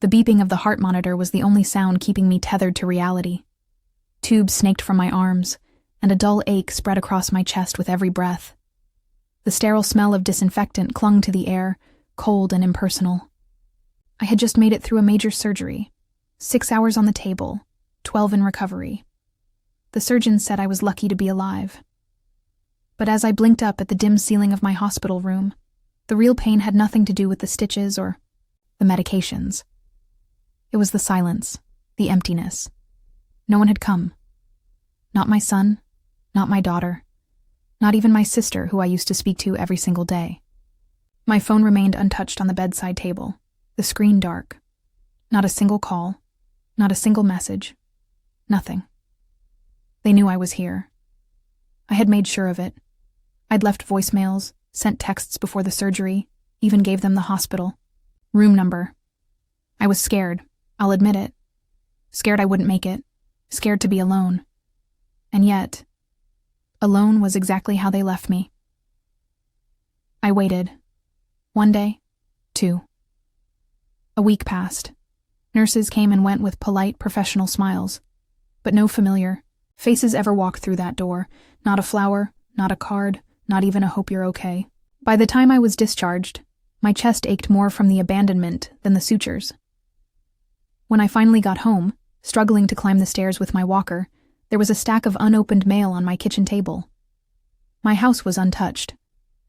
The beeping of the heart monitor was the only sound keeping me tethered to reality. Tubes snaked from my arms, and a dull ache spread across my chest with every breath. The sterile smell of disinfectant clung to the air, cold and impersonal. I had just made it through a major surgery. 6 hours on the table, 12 in recovery. The surgeon said I was lucky to be alive. But as I blinked up at the dim ceiling of my hospital room, the real pain had nothing to do with the stitches or the medications. It was the silence, the emptiness. No one had come. Not my son, not my daughter, not even my sister, who I used to speak to every single day. My phone remained untouched on the bedside table, the screen dark. Not a single call, not a single message, nothing. They knew I was here. I had made sure of it. I'd left voicemails, sent texts before the surgery, even gave them the hospital room number. I was scared, I'll admit it. Scared I wouldn't make it, scared to be alone. And yet, alone was exactly how they left me. I waited. 1 day, 2. A week passed. Nurses came and went with polite, professional smiles, but no familiar faces ever walked through that door. Not a flower, not a card, not even a hope you're okay. By the time I was discharged, my chest ached more from the abandonment than the sutures. When I finally got home, struggling to climb the stairs with my walker, there was a stack of unopened mail on my kitchen table. My house was untouched,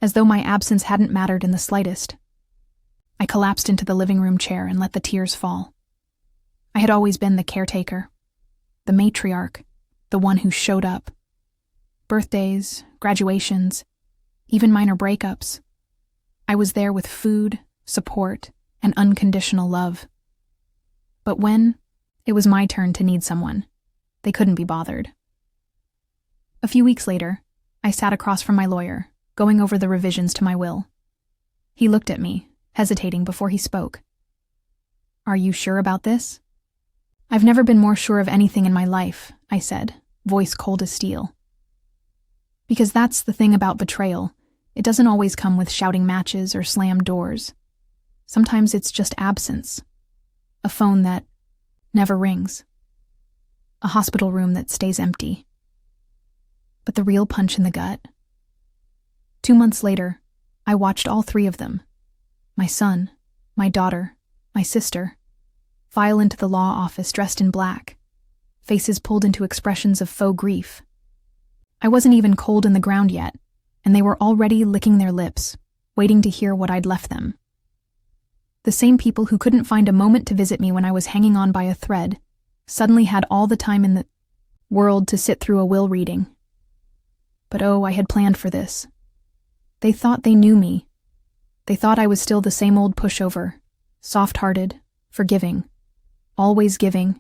as though my absence hadn't mattered in the slightest. I collapsed into the living room chair and let the tears fall. I had always been the caretaker, the matriarch, the one who showed up. Birthdays, graduations, even minor breakups. I was there with food, support, and unconditional love. But when it was my turn to need someone, they couldn't be bothered. A few weeks later, I sat across from my lawyer, going over the revisions to my will. He looked at me, hesitating before he spoke. "Are you sure about this?" "I've never been more sure of anything in my life," I said, voice cold as steel. Because that's the thing about betrayal. It doesn't always come with shouting matches or slammed doors. Sometimes it's just absence. A phone that never rings. A hospital room that stays empty. But the real punch in the gut. 2 months later, I watched all 3 of them, my son, my daughter, my sister, file into the law office dressed in black, faces pulled into expressions of faux grief. I wasn't even cold in the ground yet, and they were already licking their lips, waiting to hear what I'd left them. The same people who couldn't find a moment to visit me when I was hanging on by a thread suddenly had all the time in the world to sit through a will reading. But oh, I had planned for this. They thought they knew me. They thought I was still the same old pushover, soft-hearted, forgiving, always giving,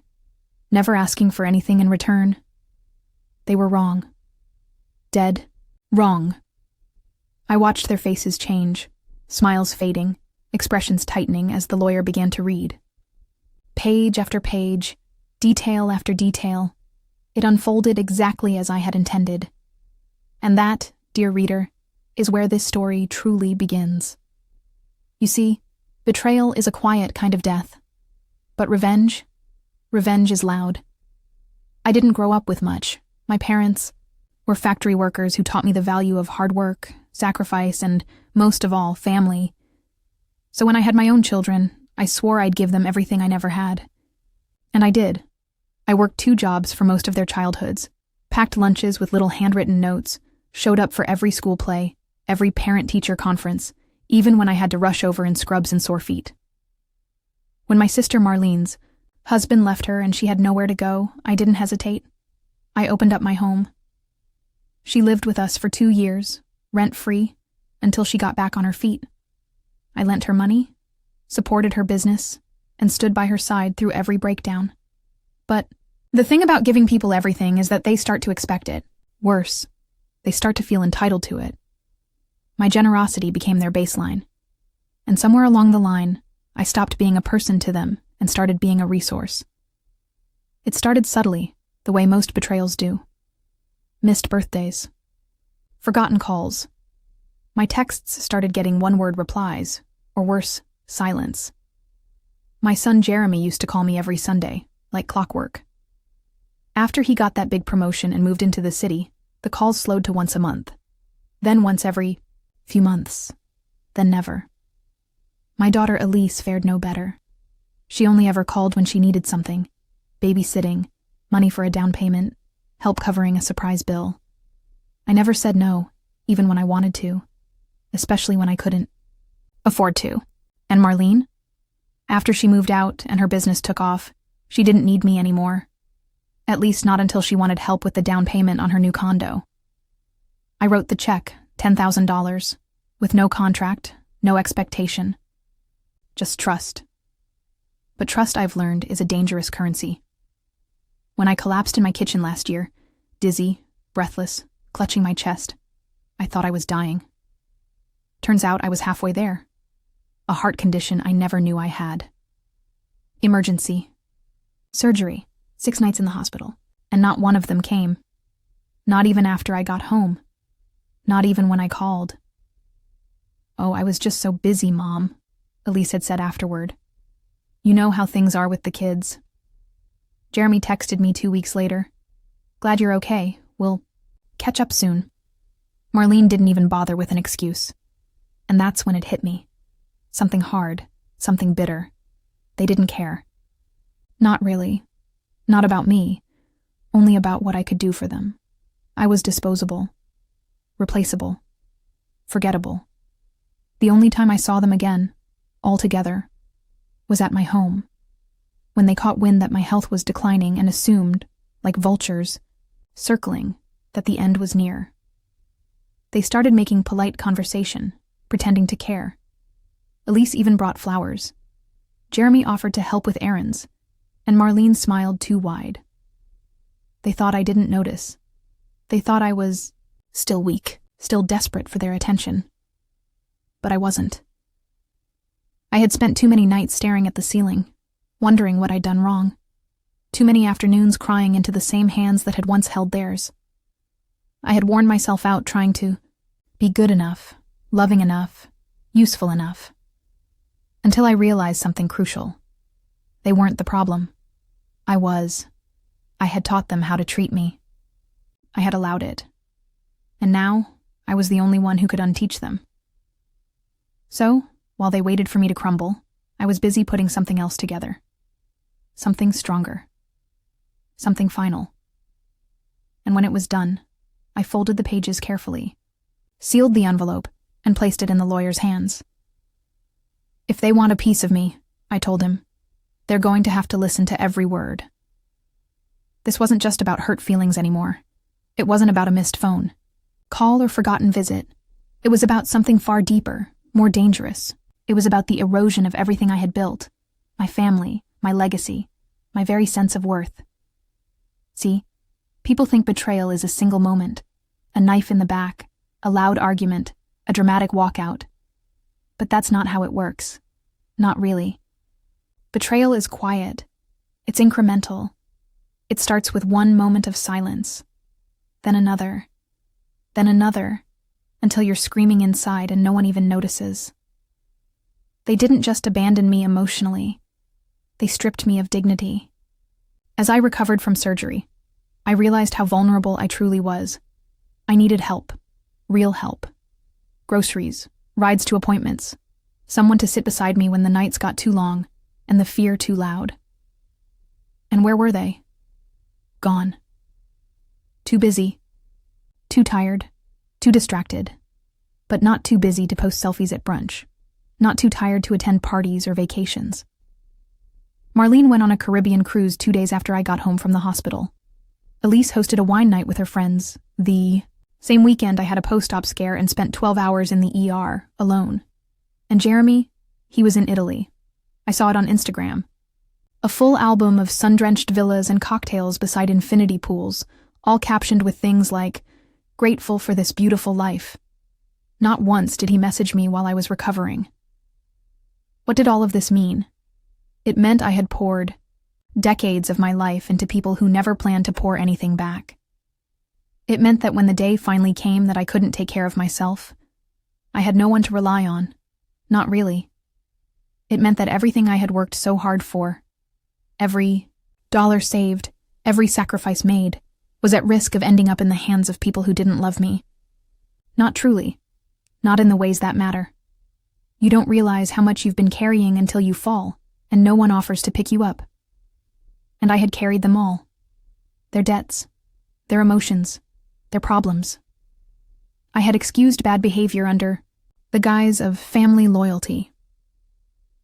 never asking for anything in return. They were wrong. Dead wrong. I watched their faces change, smiles fading, expressions tightening as the lawyer began to read. Page after page, detail after detail, it unfolded exactly as I had intended. And that, dear reader, is where this story truly begins. You see, betrayal is a quiet kind of death. But revenge is loud. I didn't grow up with much. My parents were factory workers who taught me the value of hard work, sacrifice, and, most of all, family. So when I had my own children, I swore I'd give them everything I never had. And I did. I worked 2 jobs for most of their childhoods, packed lunches with little handwritten notes, showed up for every school play, every parent-teacher conference, even when I had to rush over in scrubs and sore feet. When my sister Marlene's husband left her and she had nowhere to go, I didn't hesitate. I opened up my home. She lived with us for 2 years, rent-free, until she got back on her feet. I lent her money, supported her business, and stood by her side through every breakdown. But the thing about giving people everything is that they start to expect it. Worse, they start to feel entitled to it. My generosity became their baseline. And somewhere along the line, I stopped being a person to them and started being a resource. It started subtly, the way most betrayals do. Missed birthdays. Forgotten calls. My texts started getting one-word replies, or worse, silence. My son Jeremy used to call me every Sunday, like clockwork. After he got that big promotion and moved into the city, the calls slowed to once a month. Then once every few months. Then never. My daughter Elise fared no better. She only ever called when she needed something: babysitting, money for a down payment, help covering a surprise bill. I never said no, even when I wanted to, especially when I couldn't afford to. And Marlene? After she moved out and her business took off, she didn't need me anymore. At least not until she wanted help with the down payment on her new condo. I wrote the check, $10,000, with no contract, no expectation. Just trust. But trust, I've learned, is a dangerous currency. When I collapsed in my kitchen last year, dizzy, breathless, clutching my chest, I thought I was dying. Turns out I was halfway there. A heart condition I never knew I had. Emergency. Surgery. 6 nights in the hospital. And not one of them came. Not even after I got home. Not even when I called. "Oh, I was just so busy, Mom," Elise had said afterward. "You know how things are with the kids." Jeremy texted me 2 weeks later. "Glad you're okay. We'll catch up soon." Marlene didn't even bother with an excuse. And that's when it hit me. Something hard, something bitter. They didn't care. Not really. Not about me. Only about what I could do for them. I was disposable. Replaceable. Forgettable. The only time I saw them again, all together, was at my home, when they caught wind that my health was declining and assumed, like vultures, circling, that the end was near. They started making polite conversation, pretending to care. Elise even brought flowers. Jeremy offered to help with errands, and Marlene smiled too wide. They thought I didn't notice. They thought I was still weak, still desperate for their attention. But I wasn't. I had spent too many nights staring at the ceiling, wondering what I'd done wrong. Too many afternoons crying into the same hands that had once held theirs. I had worn myself out trying to be good enough, loving enough, useful enough. Until I realized something crucial. They weren't the problem. I was. I had taught them how to treat me. I had allowed it. And now, I was the only one who could unteach them. So, while they waited for me to crumble, I was busy putting something else together. Something stronger. Something final. And when it was done, I folded the pages carefully, sealed the envelope, and placed it in the lawyer's hands. "If they want a piece of me," I told him, "they're going to have to listen to every word." This wasn't just about hurt feelings anymore. It wasn't about a missed phone, call, or forgotten visit. It was about something far deeper, more dangerous. It was about the erosion of everything I had built, my family, my legacy, my very sense of worth. See, people think betrayal is a single moment, a knife in the back, a loud argument, a dramatic walkout. But that's not how it works. Not really. Betrayal is quiet. It's incremental. It starts with one moment of silence, then another, until you're screaming inside and no one even notices. They didn't just abandon me emotionally. They stripped me of dignity. As I recovered from surgery, I realized how vulnerable I truly was. I needed help. Real help. Groceries, rides to appointments, someone to sit beside me when the nights got too long and the fear too loud. And where were they? Gone. Too busy. Too tired. Too distracted. But not too busy to post selfies at brunch. Not too tired to attend parties or vacations. Marlene went on a Caribbean cruise 2 days after I got home from the hospital. Elise hosted a wine night with her friends. The same weekend I had a post-op scare and spent 12 hours in the ER, alone. And Jeremy, he was in Italy. I saw it on Instagram. A full album of sun-drenched villas and cocktails beside infinity pools, all captioned with things like, "Grateful for this beautiful life." Not once did he message me while I was recovering. What did all of this mean? It meant I had poured decades of my life into people who never planned to pour anything back. It meant that when the day finally came that I couldn't take care of myself, I had no one to rely on. Not really. It meant that everything I had worked so hard for, every dollar saved, every sacrifice made, was at risk of ending up in the hands of people who didn't love me. Not truly. Not in the ways that matter. You don't realize how much you've been carrying until you fall, and no one offers to pick you up. And I had carried them all. Their debts, their emotions, their problems. I had excused bad behavior under the guise of family loyalty.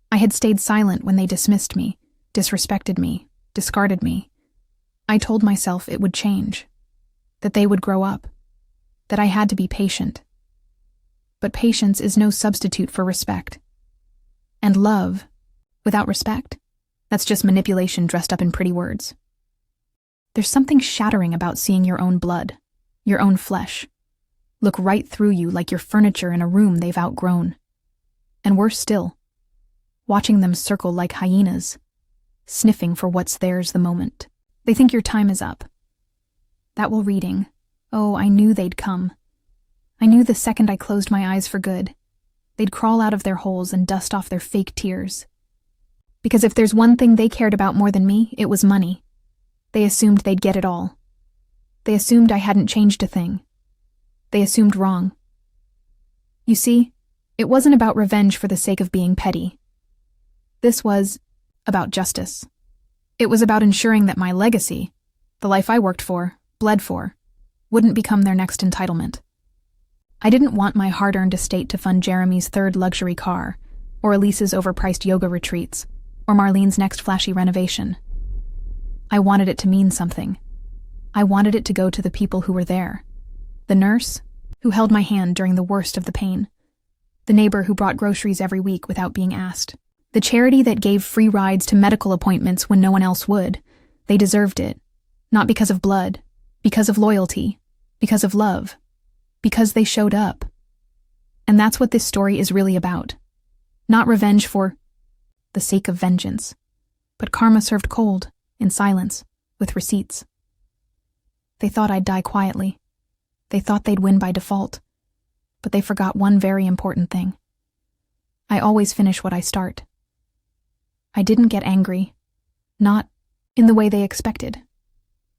I had stayed silent when they dismissed me, disrespected me, discarded me. I told myself it would change, that they would grow up, that I had to be patient. But patience is no substitute for respect. And love, without respect, that's just manipulation dressed up in pretty words. There's something shattering about seeing your own blood, your own flesh, look right through you like you're furniture in a room they've outgrown. And worse still, watching them circle like hyenas, sniffing for what's theirs the moment. They think your time is up. That will reading. Oh, I knew they'd come. I knew the second I closed my eyes for good, they'd crawl out of their holes and dust off their fake tears. Because if there's one thing they cared about more than me, it was money. They assumed they'd get it all. They assumed I hadn't changed a thing. They assumed wrong. You see, it wasn't about revenge for the sake of being petty. This was about justice. It was about ensuring that my legacy, the life I worked for, bled for, wouldn't become their next entitlement. I didn't want my hard-earned estate to fund Jeremy's third luxury car, or Elise's overpriced yoga retreats, or Marlene's next flashy renovation. I wanted it to mean something. I wanted it to go to the people who were there. The nurse, who held my hand during the worst of the pain. The neighbor who brought groceries every week without being asked. The charity that gave free rides to medical appointments when no one else would. They deserved it. Not because of blood, because of loyalty, because of love, because they showed up. And that's what this story is really about. Not revenge for the sake of vengeance, but karma served cold, in silence, with receipts. They thought I'd die quietly. They thought they'd win by default. But they forgot one very important thing. I always finish what I start. I didn't get angry. Not in the way they expected.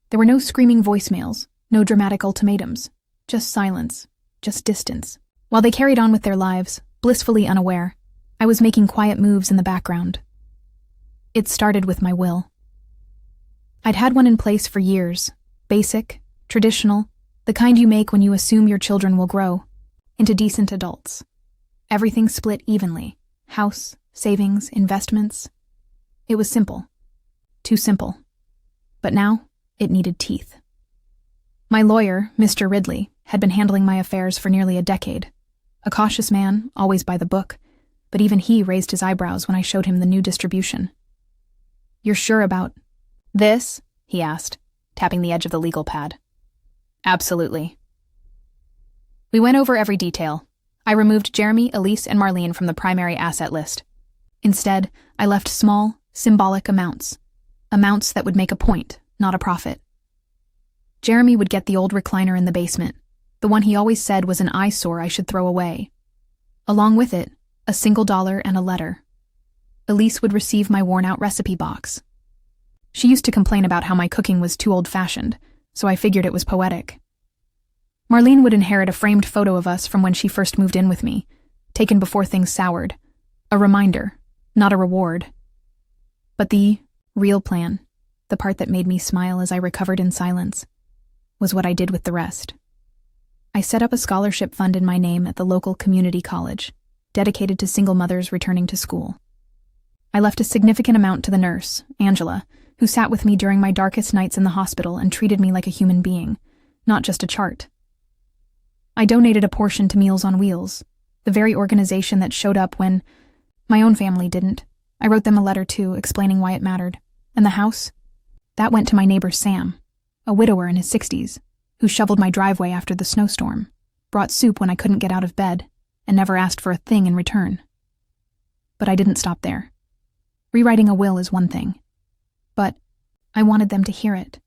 There were no screaming voicemails, no dramatic ultimatums. Just silence, just distance. While they carried on with their lives, blissfully unaware, I was making quiet moves in the background. It started with my will. I'd had one in place for years. Basic, traditional, the kind you make when you assume your children will grow into decent adults. Everything split evenly. House, savings, investments. It was simple. Too simple. But now, it needed teeth. My lawyer, Mr. Ridley, had been handling my affairs for nearly a decade. A cautious man, always by the book, but even he raised his eyebrows when I showed him the new distribution. "You're sure about this?" he asked, tapping the edge of the legal pad. "Absolutely." We went over every detail. I removed Jeremy, Elise, and Marlene from the primary asset list. Instead, I left small, symbolic amounts. Amounts that would make a point, not a profit. Jeremy would get the old recliner in the basement, the one he always said was an eyesore I should throw away. Along with it, a single dollar and a letter. Elise would receive my worn-out recipe box. She used to complain about how my cooking was too old-fashioned, so I figured it was poetic. Marlene would inherit a framed photo of us from when she first moved in with me, taken before things soured. A reminder, not a reward. But the real plan, the part that made me smile as I recovered in silence, was what I did with the rest. I set up a scholarship fund in my name at the local community college, dedicated to single mothers returning to school. I left a significant amount to the nurse, Angela, who sat with me during my darkest nights in the hospital and treated me like a human being, not just a chart. I donated a portion to Meals on Wheels, the very organization that showed up when my own family didn't. I wrote them a letter too, explaining why it mattered. And the house? That went to my neighbor Sam, a widower in his 60s, who shoveled my driveway after the snowstorm, brought soup when I couldn't get out of bed, and never asked for a thing in return. But I didn't stop there. Rewriting a will is one thing. But I wanted them to hear it.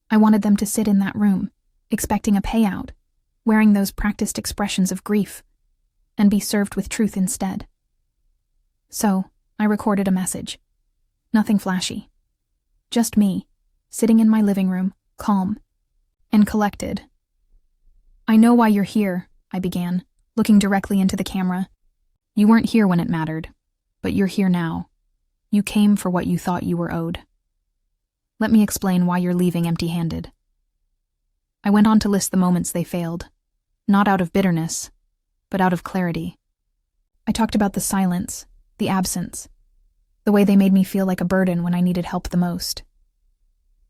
I wanted them to sit in that room, expecting a payout, wearing those practiced expressions of grief, and be served with truth instead. So, I recorded a message. Nothing flashy. Just me, sitting in my living room, calm and collected. "I know why you're here," I began, looking directly into the camera. "You weren't here when it mattered, but you're here now. You came for what you thought you were owed. Let me explain why you're leaving empty-handed." I went on to list the moments they failed, not out of bitterness, but out of clarity. I talked about the silence, the absence, the way they made me feel like a burden when I needed help the most.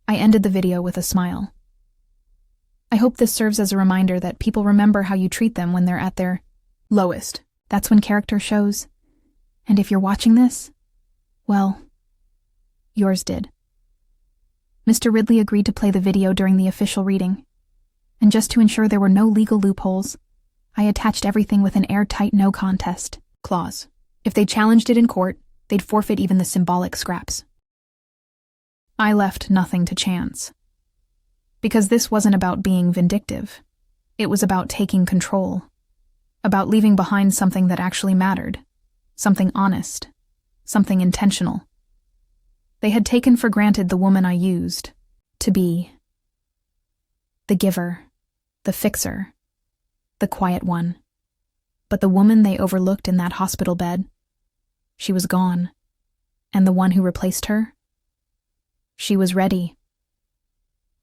I ended the video with a smile. I hope this serves as a reminder that people remember how you treat them when they're at their lowest. That's when character shows. And if you're watching this, well, yours did. Mr. Ridley agreed to play the video during the official reading. And just to ensure there were no legal loopholes, I attached everything with an airtight no contest clause. If they challenged it in court, they'd forfeit even the symbolic scraps. I left nothing to chance. Because this wasn't about being vindictive. It was about taking control. About leaving behind something that actually mattered. Something honest. Something intentional. They had taken for granted the woman I used to be. The giver. The fixer. The quiet one. But the woman they overlooked in that hospital bed, she was gone. And the one who replaced her? She was ready.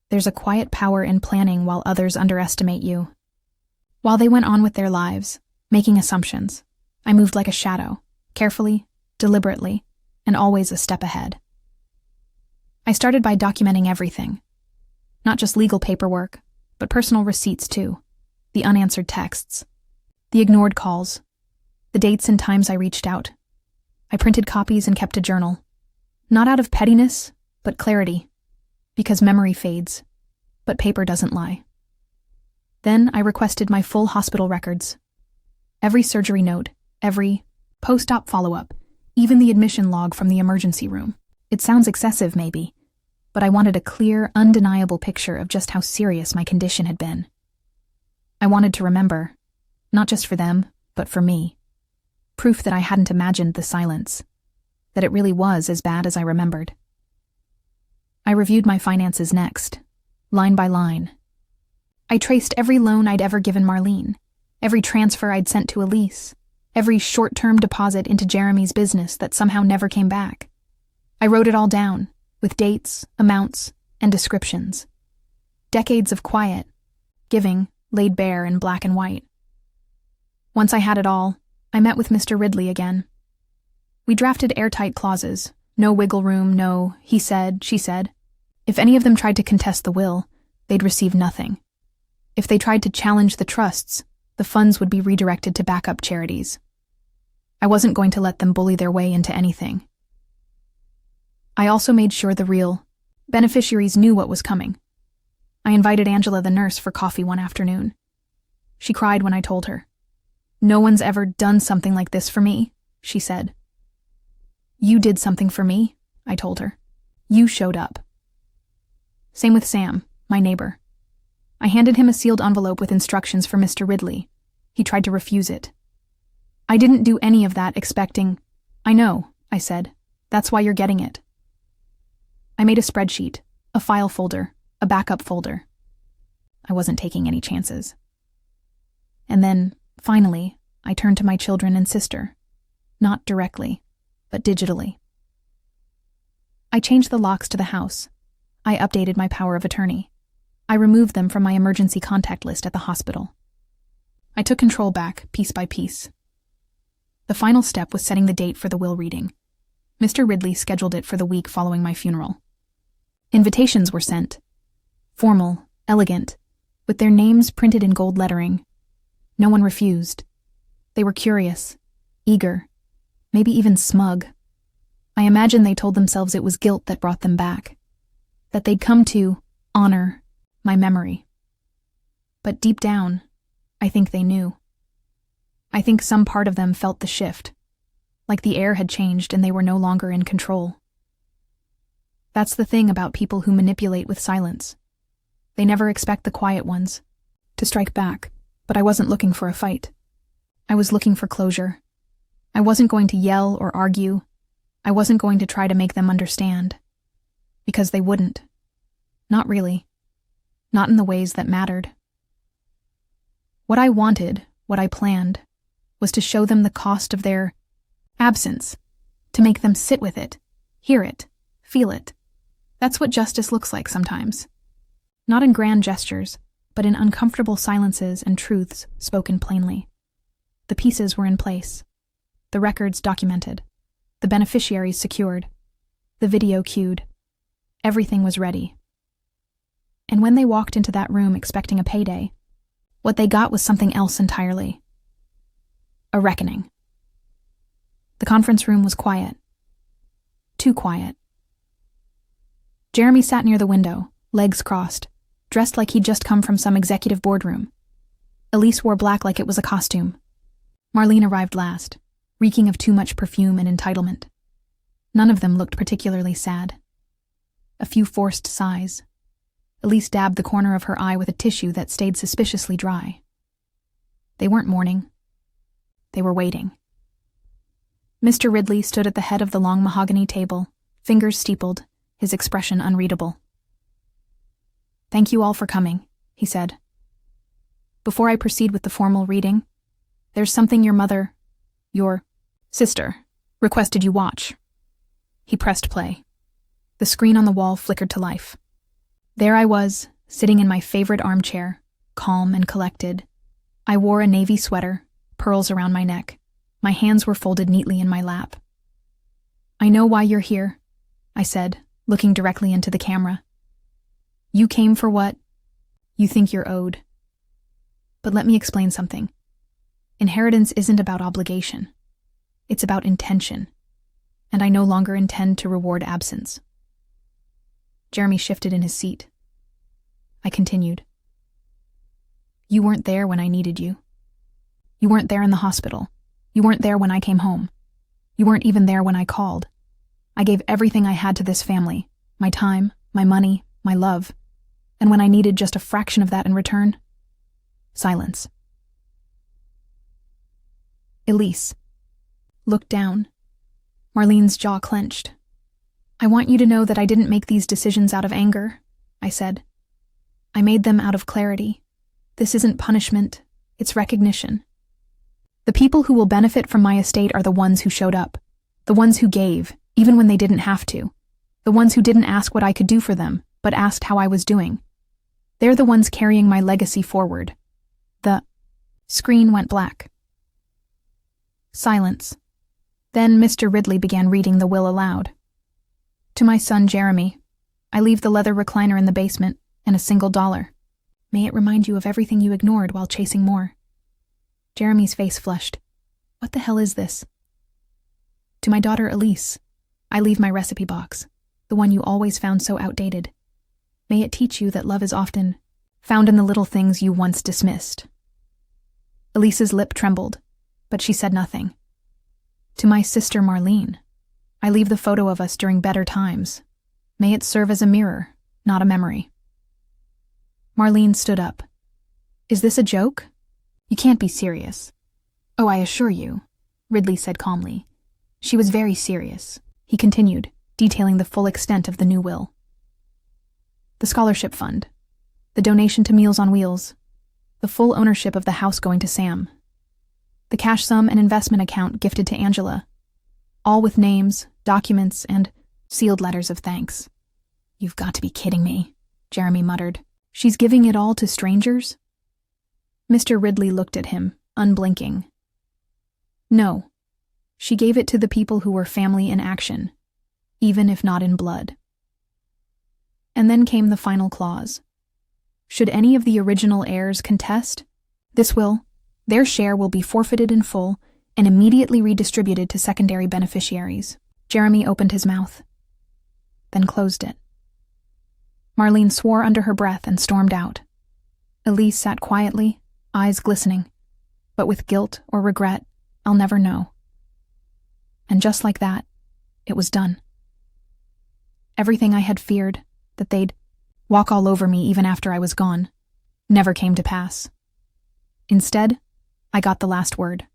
There's a quiet power in planning while others underestimate you. While they went on with their lives, making assumptions, I moved like a shadow, carefully, deliberately, and always a step ahead. I started by documenting everything. Not just legal paperwork, but personal receipts too. The unanswered texts. The ignored calls. The dates and times I reached out. I printed copies and kept a journal. Not out of pettiness, but clarity. Because memory fades, but paper doesn't lie. Then I requested my full hospital records. Every surgery note, every post-op follow-up, even the admission log from the emergency room. It sounds excessive, maybe, but I wanted a clear, undeniable picture of just how serious my condition had been. I wanted to remember, not just for them, but for me. Proof that I hadn't imagined the silence, that it really was as bad as I remembered. I reviewed my finances next, line by line. I traced every loan I'd ever given Marlene, every transfer I'd sent to Elise, every short-term deposit into Jeremy's business that somehow never came back. I wrote it all down, with dates, amounts, and descriptions. Decades of quiet, giving, laid bare in black and white. Once I had it all, I met with Mr. Ridley again. We drafted airtight clauses, no wiggle room, no he said, she said. If any of them tried to contest the will, they'd receive nothing. If they tried to challenge the trusts, the funds would be redirected to backup charities. I wasn't going to let them bully their way into anything. I also made sure the real beneficiaries knew what was coming. I invited Angela the nurse for coffee one afternoon. She cried when I told her. "No one's ever done something like this for me," she said. "You did something for me," I told her. "You showed up." Same with Sam, my neighbor. I handed him a sealed envelope with instructions for Mr. Ridley. He tried to refuse it. I didn't do any of that expecting. "I know," I said. "That's why you're getting it." I made a spreadsheet, a file folder, a backup folder. I wasn't taking any chances. And then, finally, I turned to my children and sister. Not directly, but digitally. I changed the locks to the house. I updated my power of attorney. I removed them from my emergency contact list at the hospital. I took control back, piece by piece. The final step was setting the date for the will reading. Mr. Ridley scheduled it for the week following my funeral. Invitations were sent. Formal, elegant, with their names printed in gold lettering. No one refused. They were curious, eager, maybe even smug. I imagine they told themselves it was guilt that brought them back, that they'd come to honor my memory. But deep down, I think they knew. I think some part of them felt the shift, like the air had changed and they were no longer in control. That's the thing about people who manipulate with silence. They never expect the quiet ones to strike back, but I wasn't looking for a fight. I was looking for closure. I wasn't going to yell or argue. I wasn't going to try to make them understand. Because they wouldn't. Not really. Not in the ways that mattered. What I wanted, what I planned, was to show them the cost of their absence, to make them sit with it, hear it, feel it. That's what justice looks like sometimes. Not in grand gestures, but in uncomfortable silences and truths spoken plainly. The pieces were in place. The records documented. The beneficiaries secured. The video cued. Everything was ready. And when they walked into that room expecting a payday, what they got was something else entirely. A reckoning. The conference room was quiet. Too quiet. Jeremy sat near the window, legs crossed, dressed like he'd just come from some executive boardroom. Elise wore black like it was a costume. Marlene arrived last, reeking of too much perfume and entitlement. None of them looked particularly sad. A few forced sighs. Elise dabbed the corner of her eye with a tissue that stayed suspiciously dry. They weren't mourning. They were waiting. Mr. Ridley stood at the head of the long mahogany table, fingers steepled, his expression unreadable. "Thank you all for coming," he said. "Before I proceed with the formal reading, there's something your sister, requested you watch." He pressed play. The screen on the wall flickered to life. There I was, sitting in my favorite armchair, calm and collected. I wore a navy sweater, pearls around my neck. My hands were folded neatly in my lap. "I know why you're here," I said, looking directly into the camera. "You came for what you think you're owed. But let me explain something. Inheritance isn't about obligation. It's about intention. And I no longer intend to reward absence." Jeremy shifted in his seat. I continued. "You weren't there when I needed you. You weren't there in the hospital. You weren't there when I came home. You weren't even there when I called. I gave everything I had to this family, my time, my money, my love. And when I needed just a fraction of that in return, silence." Elise looked down. Marlene's jaw clenched. "I want you to know that I didn't make these decisions out of anger," I said. "I made them out of clarity. This isn't punishment, it's recognition. The people who will benefit from my estate are the ones who showed up, the ones who gave, even when they didn't have to, the ones who didn't ask what I could do for them, but asked how I was doing. They're the ones carrying my legacy forward." The screen went black. Silence. Then Mr. Ridley began reading the will aloud. "To my son Jeremy, I leave the leather recliner in the basement and $1. May it remind you of everything you ignored while chasing more." Jeremy's face flushed. "What the hell is this?" "To my daughter Elise, I leave my recipe box, the one you always found so outdated. May it teach you that love is often found in the little things you once dismissed." Elise's lip trembled, but she said nothing. "To my sister Marlene, I leave the photo of us during better times. May it serve as a mirror, not a memory." Marlene stood up. "Is this a joke? You can't be serious." "Oh, I assure you," Ridley said calmly. "She was very serious." He continued, detailing the full extent of the new will. "The scholarship fund, the donation to Meals on Wheels, the full ownership of the house going to Sam, the cash sum and investment account gifted to Angela, all with names, documents, and sealed letters of thanks." "You've got to be kidding me," Jeremy muttered. "She's giving it all to strangers?" Mr. Ridley looked at him, unblinking. "No. She gave it to the people who were family in action, even if not in blood." And then came the final clause. Should any of the original heirs contest, this will, their share will be forfeited in full and immediately redistributed to secondary beneficiaries. Jeremy opened his mouth, then closed it. Marlene swore under her breath and stormed out. Elise sat quietly, eyes glistening, but with guilt or regret, I'll never know. And just like that, it was done. Everything I had feared, that they'd walk all over me even after I was gone, never came to pass. Instead, I got the last word.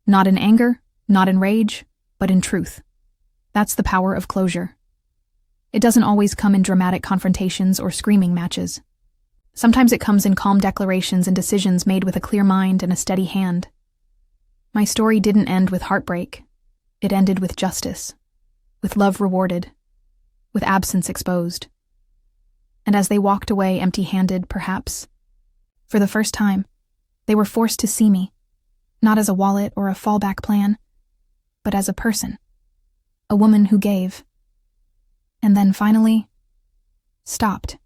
Not in anger, not in rage, but in truth. That's the power of closure. It doesn't always come in dramatic confrontations or screaming matches. Sometimes it comes in calm declarations and decisions made with a clear mind and a steady hand. My story didn't end with heartbreak. It ended with justice, with love rewarded, with absence exposed. And as they walked away empty-handed, perhaps, for the first time, they were forced to see me, not as a wallet or a fallback plan, but as a person, a woman who gave, and then finally stopped.